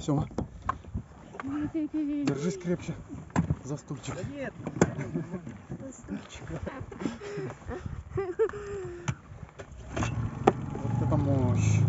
Сёма. Держись крепче за стульчик. Да нет. Вот это мощь.